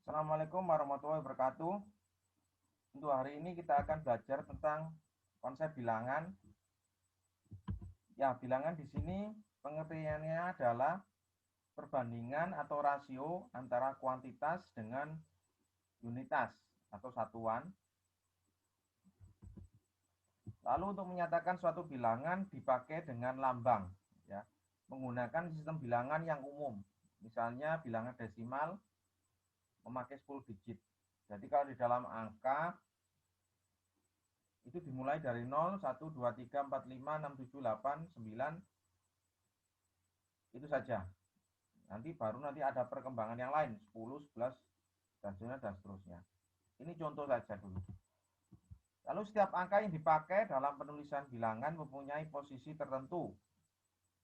Assalamualaikum warahmatullahi wabarakatuh. Untuk hari ini kita akan belajar tentang konsep bilangan. Ya, bilangan di sini pengertiannya adalah perbandingan atau rasio antara kuantitas dengan unitas atau satuan. Lalu untuk menyatakan suatu bilangan dipakai dengan lambang, ya, menggunakan sistem bilangan yang umum. Misalnya bilangan desimal memakai 10 digit. Jadi kalau di dalam angka itu dimulai dari 0, 1, 2, 3, 4, 5, 6, 7, 8, 9, itu saja. Nanti baru ada perkembangan yang lain, 10, 11, dan seterusnya. Ini contoh saja dulu. Lalu setiap angka yang dipakai dalam penulisan bilangan mempunyai posisi tertentu.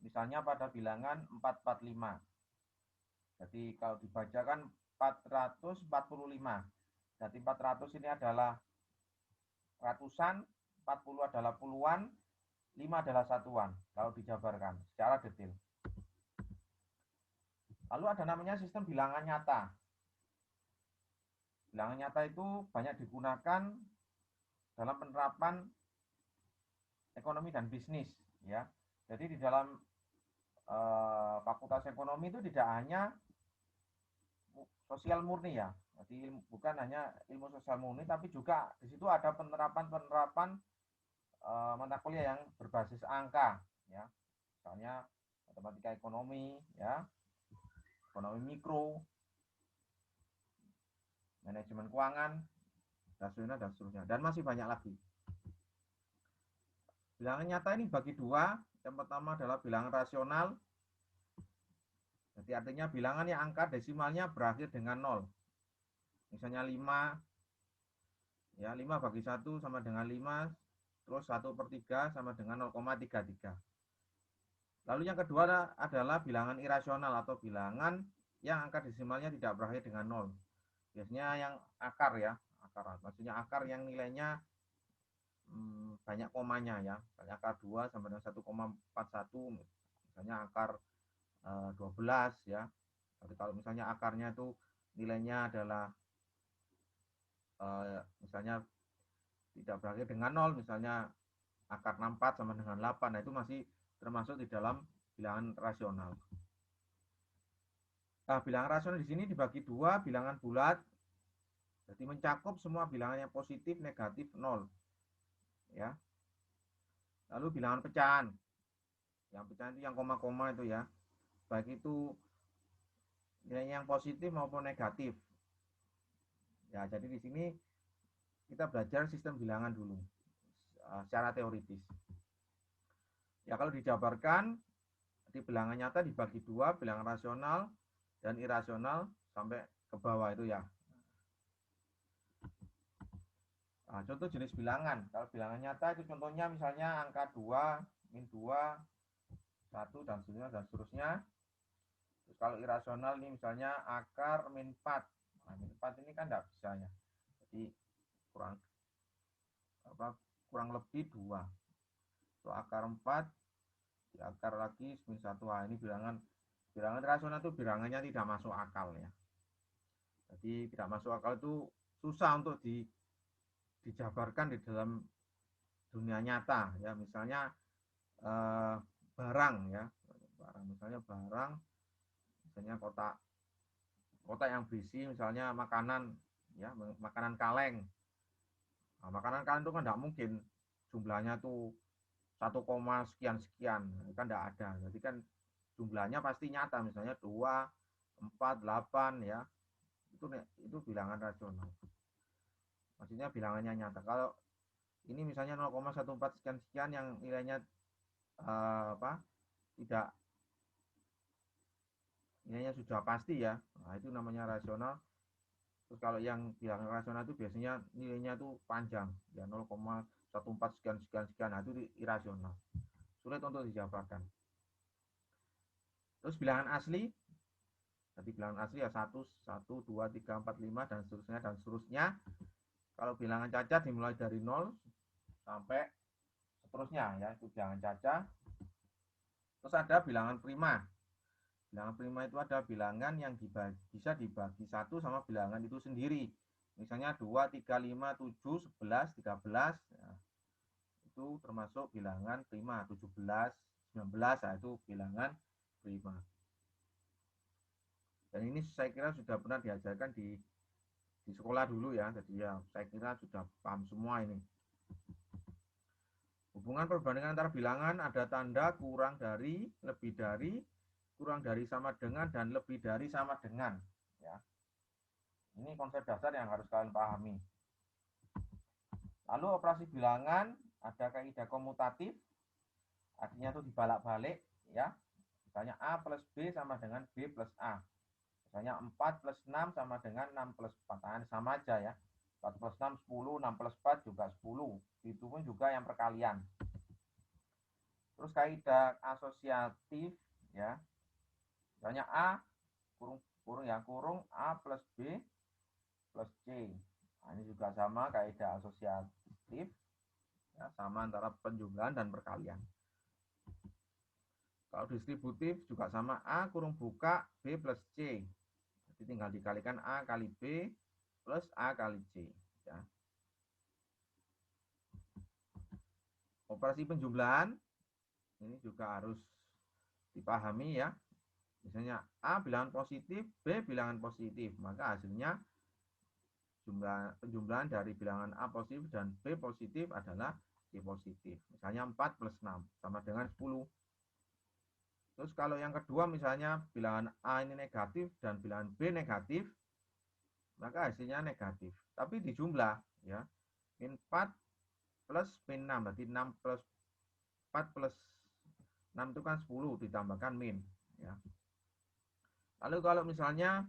Misalnya pada bilangan 445. Jadi kalau dibacakan 445. Jadi 400 ini adalah ratusan, 40 adalah puluhan, 5 adalah satuan kalau dijabarkan secara detail. Lalu ada namanya sistem bilangan nyata. Bilangan nyata itu banyak digunakan dalam penerapan ekonomi dan bisnis, ya. Jadi di dalam fakultas ekonomi itu tidak hanya sosial murni, ya. Jadi bukan hanya ilmu sosial murni, tapi juga di situ ada penerapan mata kuliah yang berbasis angka, ya. Misalnya matematika ekonomi, ya, ekonomi mikro, manajemen keuangan, dan seterusnya, dan masih banyak lagi. Bilangan nyata ini bagi dua. Yang pertama adalah bilangan rasional. Jadi artinya bilangan yang angka desimalnya berakhir dengan 0. Misalnya 5, ya, 5 bagi 1 sama dengan 5, terus 1/3 sama dengan 0,33. Lalu yang kedua adalah bilangan irasional atau bilangan yang angka desimalnya tidak berakhir dengan 0. Biasanya yang akar, ya, akar. Maksudnya akar yang nilainya banyak komanya, ya. Misalnya akar 2 sama dengan 1,41, misalnya akar 12, ya. Jadi kalau misalnya akarnya itu nilainya adalah misalnya tidak berakhir dengan 0, misalnya akar 64 sama dengan 8, nah itu masih termasuk di dalam bilangan rasional. Nah, bilangan rasional di sini dibagi dua, bilangan bulat. Jadi mencakup semua bilangan yang positif, negatif, 0. Ya. Lalu bilangan pecahan. Yang pecahan itu yang koma-koma itu, ya. Baik itu nilai yang positif maupun negatif. Ya, jadi di sini kita belajar sistem bilangan dulu secara teoritis. Ya, kalau dijabarkan di bilangan nyata dibagi dua, bilangan rasional dan irasional sampai ke bawah itu, ya. Nah, contoh jenis bilangan. Kalau bilangan nyata itu contohnya misalnya angka 2, min 2, 1, dan seterusnya. Terus kalau irasional ini misalnya akar min 4. Nah, min 4 ini kan tidak bisa, ya. Jadi kurang lebih 2. Itu akar 4, diakar lagi min 1. Nah, ini bilangan rasional itu bilangannya tidak masuk akal, ya. Jadi tidak masuk akal itu susah untuk dijabarkan di dalam dunia nyata, ya. Misalnya barang, ya, misalnya kotak yang berisi misalnya makanan, ya, makanan kaleng. Nah, makanan kaleng itu kan tidak mungkin jumlahnya tuh 1, sekian sekian, kan tidak ada. Jadi kan jumlahnya pasti nyata, misalnya 2, 4, 8, ya. Itu bilangan rasional. Maksudnya bilangannya nyata. Kalau ini misalnya 0,14 sekian-sekian yang nilainya tidak, nilainya sudah pasti, ya. Nah, itu namanya rasional. Terus kalau yang bilangan rasional itu biasanya nilainya itu panjang, ya, 0,14 sekian-sekian. Nah, itu irasional. Sulit untuk dijabarkan. Terus bilangan asli. Jadi bilangan asli ya 1, 2, 3, 4, 5, dan seterusnya. Kalau bilangan cacat dimulai dari 0 sampai seterusnya, ya, itu bilangan cacat. Terus ada bilangan prima. Bilangan prima itu ada bilangan yang bisa dibagi 1 sama bilangan itu sendiri. Misalnya 2, 3, 5, 7, 11, 13. Nah, itu termasuk bilangan prima. 17, 19, nah, itu bilangan prima. Dan ini saya kira sudah pernah diajarkan di sekolah dulu ya. Jadi ya saya kira sudah paham semua ini. Hubungan perbandingan antara bilangan ada tanda kurang dari, lebih dari, kurang dari sama dengan, dan lebih dari sama dengan. Ya. Ini konsep dasar yang harus kalian pahami. Lalu operasi bilangan ada kaidah komutatif, artinya itu dibalak-balik. Ya. Misalnya A plus B sama dengan B plus A. Misalnya 4 plus 6 sama dengan 6 plus 4. Nah, sama aja ya. 4 plus 6, 10. 6 plus 4 juga 10. Itu pun juga yang perkalian. Terus kaidah asosiatif ya. Misalnya A kurung A plus B plus C. Nah, ini juga sama kaidah asosiatif ya, sama antara penjumlahan dan perkalian. Kalau distributif juga sama A kurung buka B plus C. Jadi tinggal dikalikan A kali B plus A kali C ya. Operasi penjumlahan ini juga harus dipahami ya. Misalnya A bilangan positif, B bilangan positif, maka hasilnya penjumlahan dari bilangan A positif dan B positif adalah C positif. Misalnya 4 plus 6 sama dengan 10. Terus kalau yang kedua misalnya bilangan A ini negatif dan bilangan B negatif, maka hasilnya negatif. Tapi dijumlah ya. Min 4 plus min 6, berarti 6 plus 4 plus 6 itu kan 10 ditambahkan min ya. Lalu kalau misalnya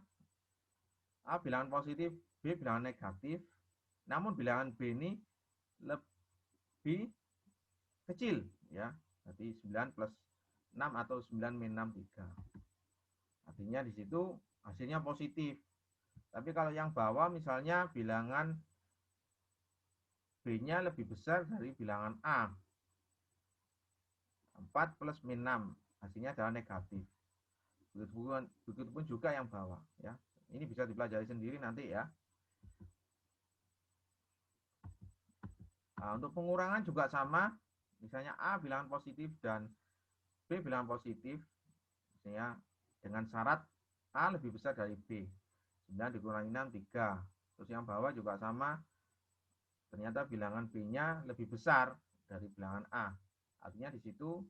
A bilangan positif, B bilangan negatif, namun bilangan B ini lebih kecil ya. Berarti 9 plus 6 atau 9 min 6 3. Artinya di situ hasilnya positif. Tapi kalau yang bawah misalnya bilangan B-nya lebih besar dari bilangan A. 4 plus min 6 hasilnya adalah negatif. Begitupun juga yang bawah ya. Ini bisa dipelajari sendiri nanti ya. Nah, untuk pengurangan juga sama. Misalnya A bilangan positif dan B bilangan positif. Misalnya dengan syarat A lebih besar dari B. 9 dikurangi 6, 3. Terus yang bawah juga sama. Ternyata bilangan B-nya lebih besar dari bilangan A. Artinya di situ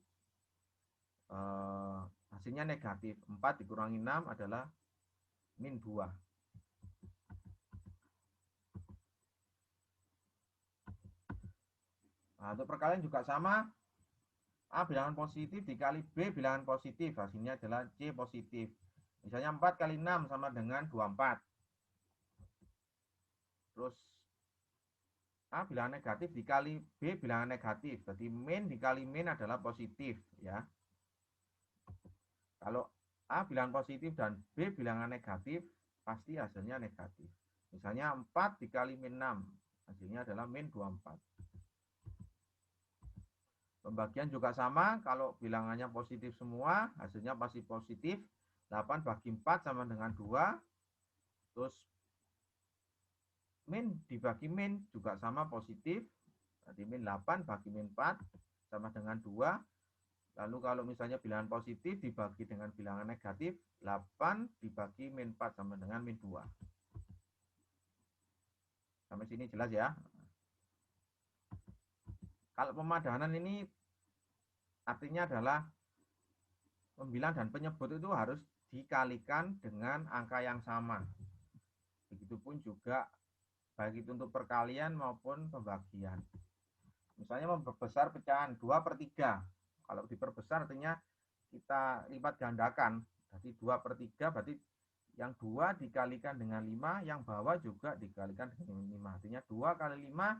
hasilnya negatif. 4 dikurangi 6 adalah min 2. Nah, untuk perkalian juga sama. A bilangan positif dikali B bilangan positif. Hasilnya adalah C positif. Misalnya 4 kali 6 sama dengan 24. Terus A bilangan negatif dikali B bilangan negatif. Berarti min dikali min adalah positif ya. Kalau A bilangan positif dan B bilangan negatif, pasti hasilnya negatif. Misalnya 4 dikali min 6, hasilnya adalah min 24. Pembagian juga sama, kalau bilangannya positif semua, hasilnya pasti positif. 8 bagi 4 sama dengan 2. Terus min dibagi min juga sama positif. Berarti min 8 bagi min 4 sama dengan 2. Lalu kalau misalnya bilangan positif dibagi dengan bilangan negatif, 8 dibagi min 4 sama dengan min 2. Sampai sini jelas ya. Kalau pemadanan ini artinya adalah pembilang dan penyebut itu harus dikalikan dengan angka yang sama. Begitupun juga baik itu untuk perkalian maupun pembagian. Misalnya memperbesar pecahan 2/3. Kalau diperbesar artinya kita lipat gandakan. Jadi 2/3 berarti yang 2 dikalikan dengan 5, yang bawah juga dikalikan dengan 5. Artinya 2 kali 5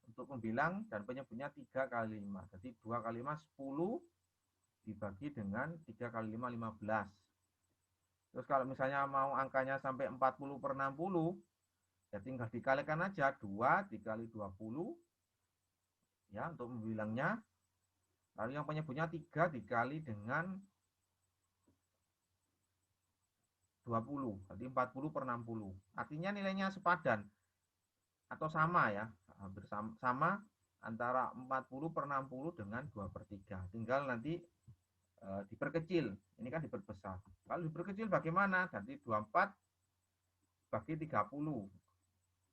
untuk pembilang dan penyebutnya 3 kali 5. Jadi 2 kali 5 10 dibagi dengan 3 kali 5 15. Terus kalau misalnya mau angkanya sampai 40/60, ya tinggal dikalikan aja 2 dikali 20 ya untuk membilangnya. Lalu yang penyebutnya 3 dikali dengan 20. Berarti 40 per 60. Artinya nilainya sepadan atau sama ya. Hampir sama antara 40 per 60 dengan 2 per 3. Tinggal nanti diperkecil. Ini kan diperbesar. Kalau diperkecil bagaimana? Berarti 24 bagi 30.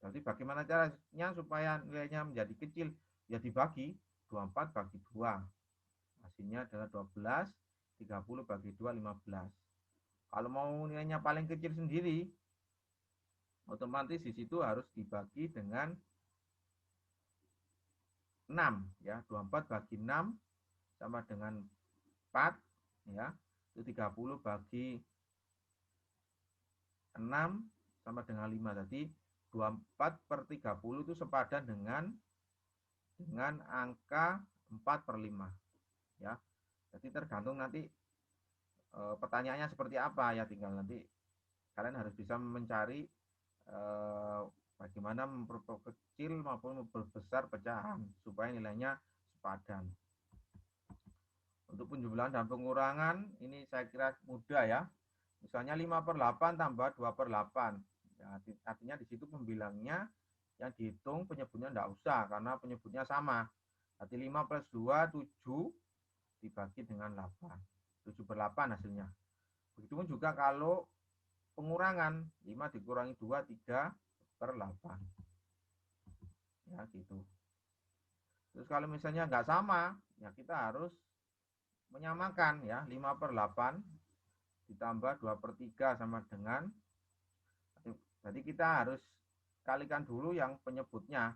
Berarti bagaimana caranya supaya nilainya menjadi kecil? Ya dibagi 24 bagi 2. Hasilnya adalah 12, 30 bagi 2, 15. Kalau mau nilainya paling kecil sendiri, otomatis di situ harus dibagi dengan 6 ya. 24 bagi 6 sama dengan 4 ya. Itu 30 bagi 6 sama dengan 5. Jadi 24 per 30 itu sepadan dengan angka 4 per 5 ya. Jadi tergantung nanti pertanyaannya seperti apa ya, tinggal nanti kalian harus bisa mencari bagaimana memperkecil maupun memperbesar pecahan supaya nilainya sepadan. Untuk penjumlahan dan pengurangan ini saya kira mudah ya. Misalnya 5 per 8 tambah 2 per 8. Ya, artinya di situ pembilangnya yang dihitung penyebutnya tidak usah karena penyebutnya sama. Berarti 5 plus 2, 7 dibagi dengan 8. 7 per 8 hasilnya. Begitupun juga kalau pengurangan 5 dikurangi 2, 3 per 8. Ya gitu. Terus kalau misalnya nggak sama, ya kita harus menyamakan ya. 5 per 8 ditambah 2 per 3 sama dengan, jadi kita harus kalikan dulu yang penyebutnya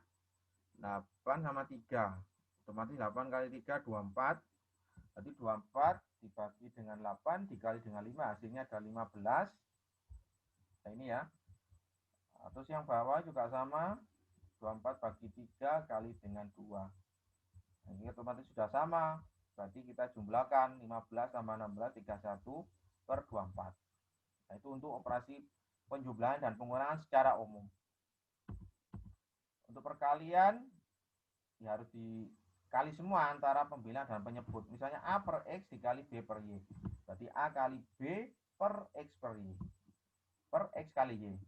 8 sama 3, otomatis 8 kali 3 24, jadi 24 dibagi dengan 8 dikali dengan 5 hasilnya ada 15. Nah ini ya. Terus yang bawah juga sama, 24 bagi 3 kali dengan 2. Nah, ini otomatis sudah sama, berarti kita jumlahkan 15 sama 16 31 per 24. Nah, itu untuk operasi penjumlahan dan pengurangan secara umum. Untuk perkalian ya harus dikali semua antara pembilang dan penyebut. Misalnya A per X dikali B per Y. Berarti A kali B per X per Y. Per X kali Y.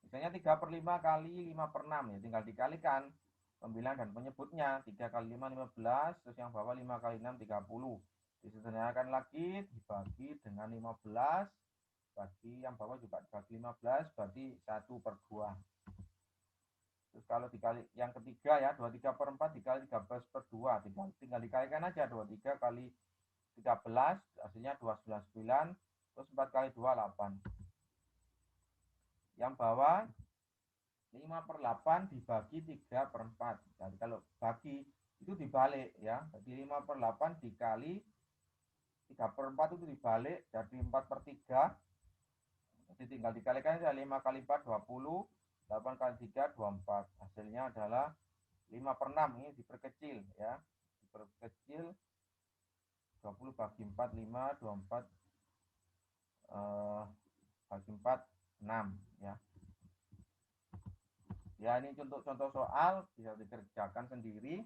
Misalnya 3 per 5 kali 5 per 6. Ya, tinggal dikalikan pembilang dan penyebutnya. 3 kali 5, 15. Terus yang bawah 5 kali 6, 30. Disederhanakan lagi, dibagi dengan 15. Bagi yang bawah juga dibagi 15, berarti 1 per 2. Terus kalau dikali yang ketiga ya, 23 per 4 dikali 13 per 2. Tinggal dikalikan aja, 23 kali 13, hasilnya 299. Terus 4 kali 2, 8. Yang bawah 5 per 8 dibagi 3 per 4. Jadi kalau bagi itu dibalik ya. Jadi 5 per 8 dikali 3 per 4 itu dibalik, jadi 4 per 3. Jadi tinggal dikalikan saja, 5 kali 4, 20. 8 kali 3, 24. Hasilnya adalah 5 per 6. Ini diperkecil ya. Diperkecil 20 bagi 4, 5. 24 bagi 4, 6 ya. Ya, ini contoh soal bisa dikerjakan sendiri.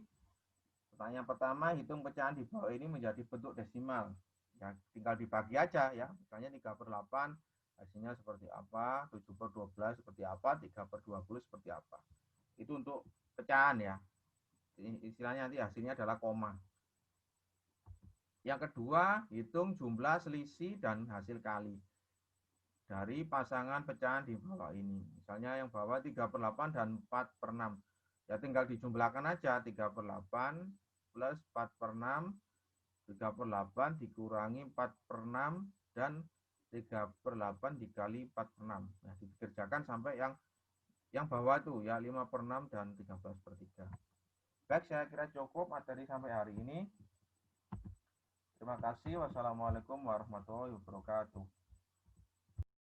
Pertanyaan pertama, hitung pecahan di bawah ini menjadi bentuk desimal. Ya, tinggal dibagi aja ya. Misalnya 3 per 8 hasilnya seperti apa, 7 per 12 seperti apa, 3 per 20 seperti apa. Itu untuk pecahan ya. Ini istilahnya nanti hasilnya adalah koma. Yang kedua, hitung jumlah selisih dan hasil kali dari pasangan pecahan di bawah ini. Misalnya yang bawah 3 per 8 dan 4 per 6. Ya tinggal dijumlahkan aja, 3 per 8 plus 4 per 6, 3 per 8 dikurangi 4 per 6, dan 3 per 8 dikali 4 per 6. Nah, dikerjakan sampai yang bawah tuh ya, 5 per 6 dan 13 per 3. Baik, saya kira cukup materi sampai hari ini. Terima kasih. Wassalamualaikum warahmatullahi wabarakatuh.